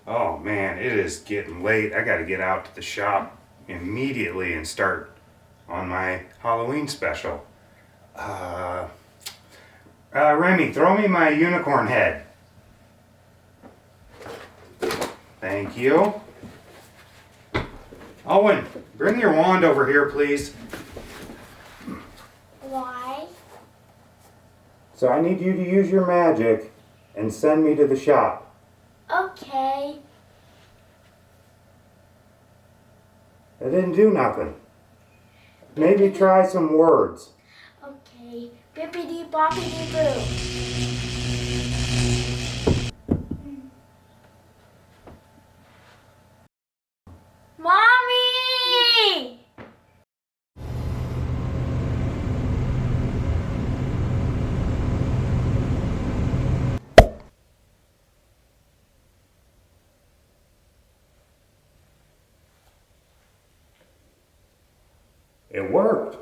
Oh man, it is getting late. I gotta get out to the shop immediately and start on my Halloween special. Remy, throw me my unicorn head. Thank you. Owen, bring your wand over here, please. Why? So I need you to use your magic and send me to the shop. Okay. That didn't do nothing. Maybe try some words. Okay. Bippity boppity boo. Mommy! It worked.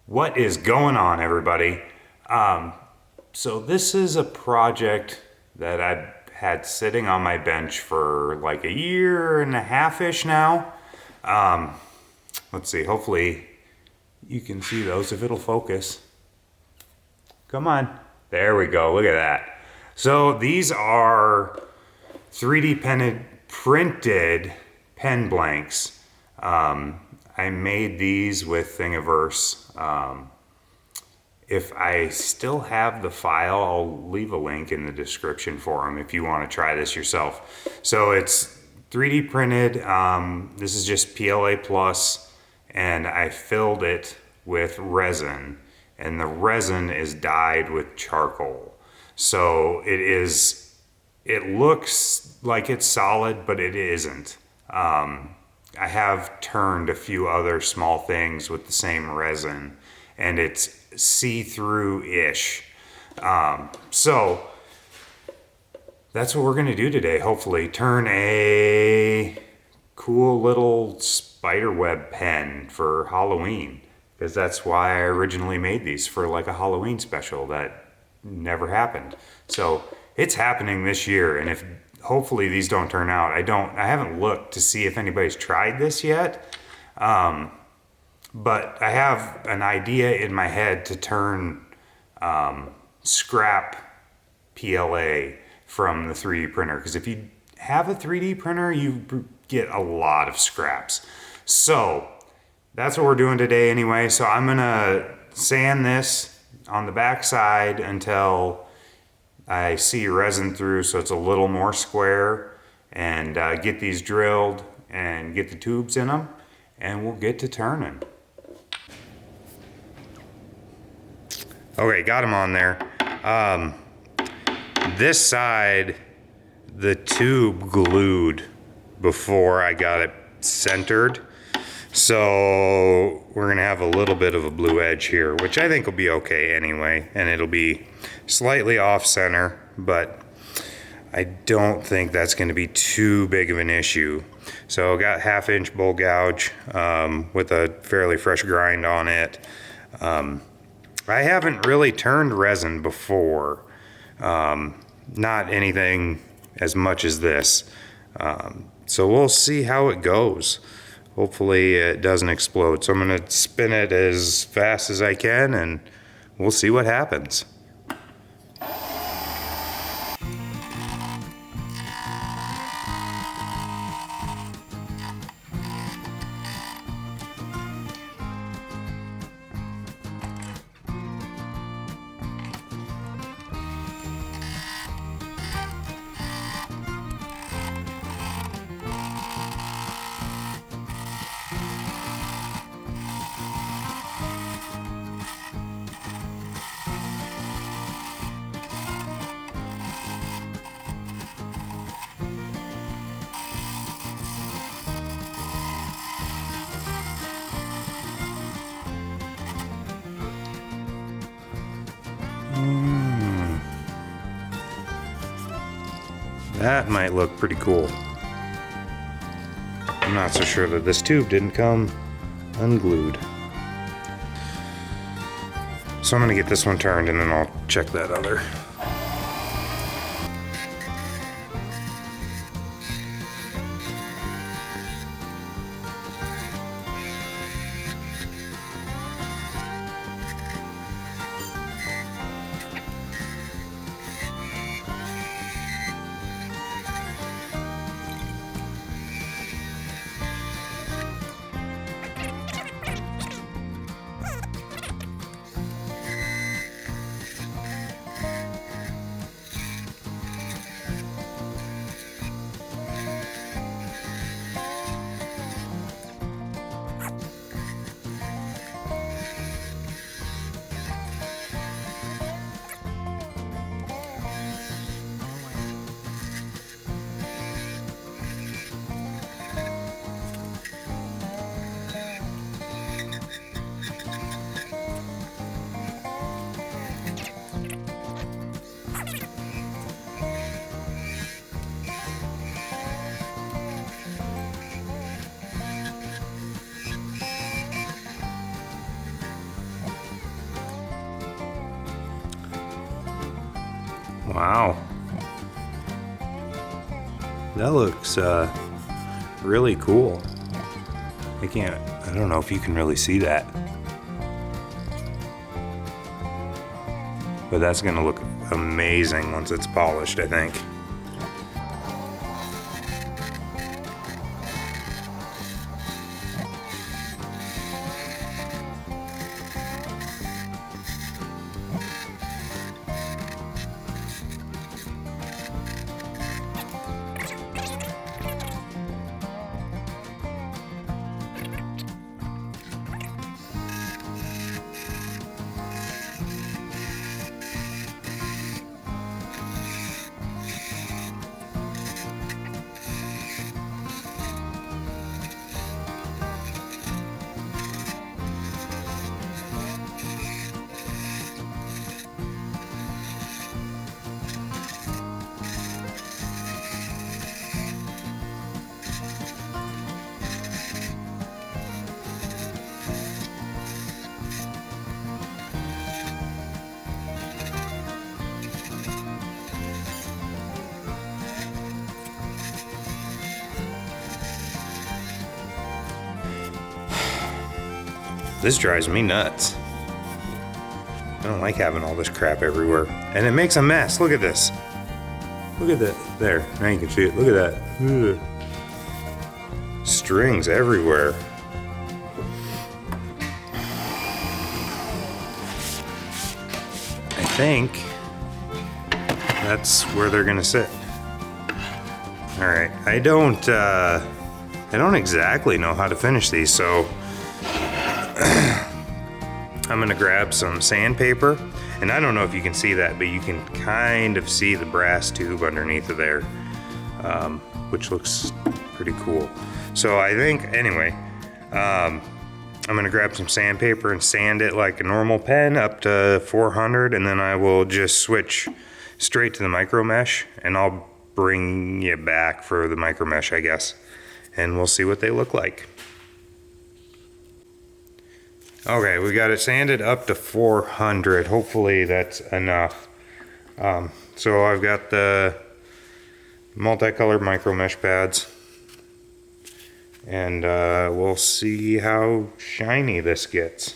What is going on, everybody? So this is a project that I've had sitting on my bench for like a year and a half-ish now. Let's see, hopefully you can see those if it'll focus. Come on. There we go, look at that. So these are 3D printed pen blanks. I made these with Thingiverse. If I still have the file, I'll leave a link in the description for them if you want to try this yourself. So it's 3D printed. This is just PLA Plus, and I filled it with resin, and the resin is dyed with charcoal. So it looks like it's solid, but it isn't. I have turned a few other small things with the same resin, and it's see-through-ish. So that's what we're gonna do today, hopefully. Turn a cool little spiderweb pen for Halloween, because that's why I originally made these, for like a Halloween special that never happened. So it's happening this year, and if hopefully these don't turn out. I haven't looked to see if anybody's tried this yet. But I have an idea in my head to turn scrap PLA from the 3D printer. Because if you have a 3D printer, you get a lot of scraps. So that's what we're doing today anyway. So I'm gonna sand this on the back side until I see resin through, so it's a little more square, and get these drilled and get the tubes in them, and we'll get to turning. Okay, got them on there. This side, the tube glued before I got it centered. So we're gonna have a little bit of a blue edge here, which I think will be okay anyway, and it'll be slightly off center, but I don't think that's gonna be too big of an issue. So I got 1/2-inch bowl gouge with a fairly fresh grind on it. I haven't really turned resin before, not anything as much as this. So we'll see how it goes. Hopefully it doesn't explode. So I'm gonna spin it as fast as I can, and we'll see what happens. That might look pretty cool. not so sure that this tube didn't come unglued. So I'm gonna get this one turned and then I'll check that other. Wow. That looks really cool. I don't know if you can really see that. But that's gonna look amazing once it's polished, I think. This drives me nuts. I don't like having all this crap everywhere. And it makes a mess. Look at this. Look at that. There. Now you can see it. Look at that. Ugh. Strings everywhere. I think that's where they're gonna sit. All right. I don't exactly know how to finish these, so I'm gonna grab some sandpaper, and I don't know if you can see that, but you can kind of see the brass tube underneath of there, which looks pretty cool. So I think, anyway, I'm gonna grab some sandpaper and sand it like a normal pen up to 400, and then I will just switch straight to the micro mesh, and I'll bring you back for the micro mesh, I guess, and we'll see what they look like. Okay, we got it sanded up to 400. Hopefully that's enough. So I've got the multicolored micro mesh pads, and we'll see how shiny this gets.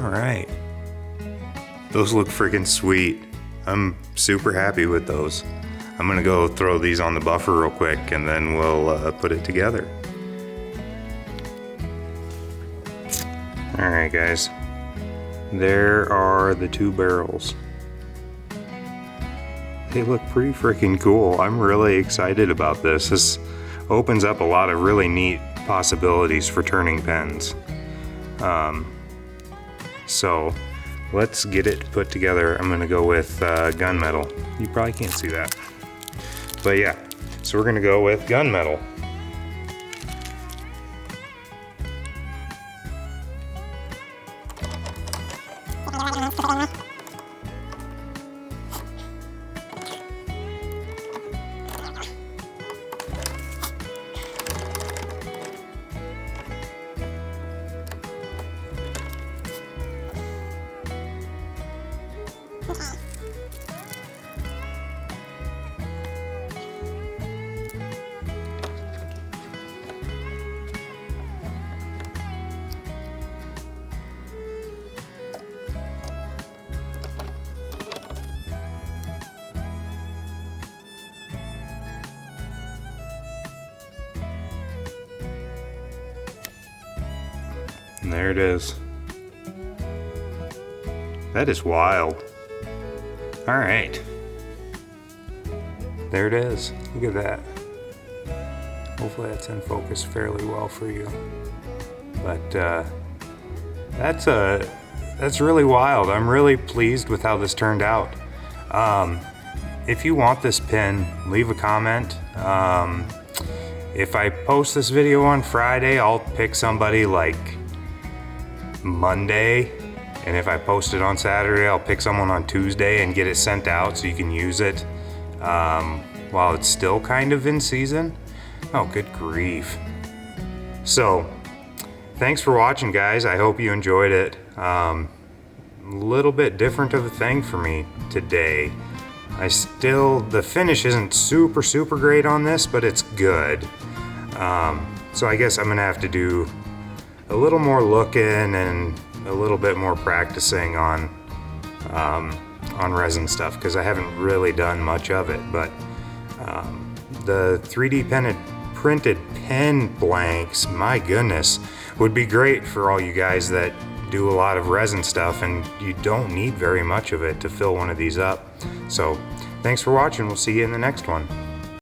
All right. Those look freaking sweet. I'm super happy with those. I'm gonna go throw these on the buffer real quick and then we'll put it together. All right, guys. There are the 2 barrels. They look pretty freaking cool. I'm really excited about this. This opens up a lot of really neat possibilities for turning pens. So let's get it put together. I'm gonna go with gunmetal. You probably can't see that. But yeah, so we're gonna go with gunmetal. And there it is. That is wild. All right. There it is. Look at that. Hopefully that's in focus fairly well for you. But that's really wild. I'm really pleased with how this turned out. If you want this pin, leave a comment. If I post this video on Friday, I'll pick somebody like Monday, and if I post it on Saturday, I'll pick someone on Tuesday and get it sent out so you can use it while it's still kind of in season. Oh, good grief. So thanks for watching, guys. I hope you enjoyed it. A little bit different of a thing for me today. The finish isn't super great on this, but it's good. So I guess I'm gonna have to do a little more looking and a little bit more practicing on resin stuff, because I haven't really done much of it. But the 3D printed pen blanks, my goodness, would be great for all you guys that do a lot of resin stuff and you don't need very much of it to fill one of these up. So thanks for watching. We'll see you in the next one.